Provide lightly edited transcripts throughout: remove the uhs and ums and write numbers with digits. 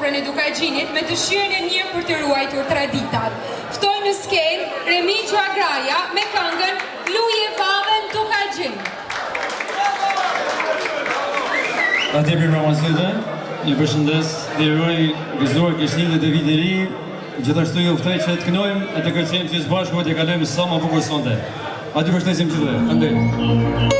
folklorën e Dukagjinit me dëshirën e mirë për të ruajtur traditat. Ftoj në skenë Remigjo Agraja me këngën Luje Vallën Dukagjin. Atëherë mirëmëngjes, ju përshëndes, deroj gëzuar Krishtlindjet e Vitit të Ri. Gjithashtu ju ftoj që të kënojmë e të kërcejmë së bashku e të kalojmë sa më bukur sonte. Aty përshëndesim gjithëve. Faleminderit.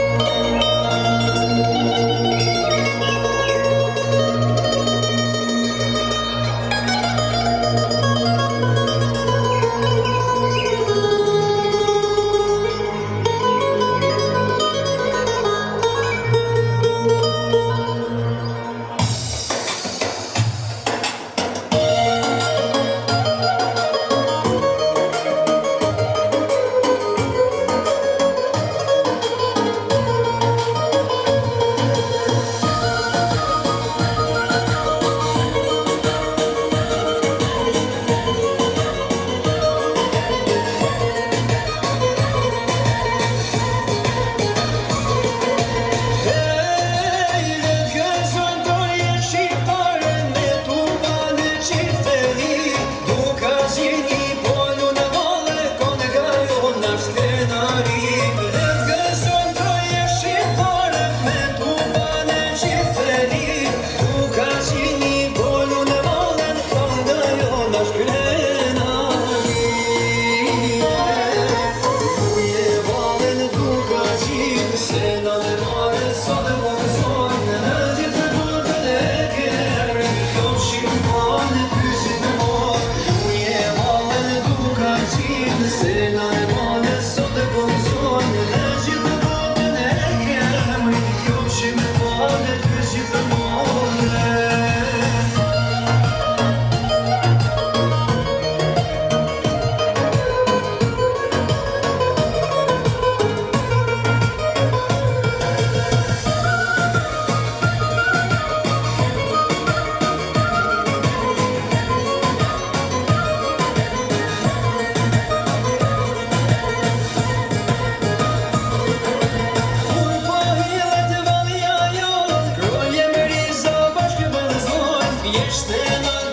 Jeshtë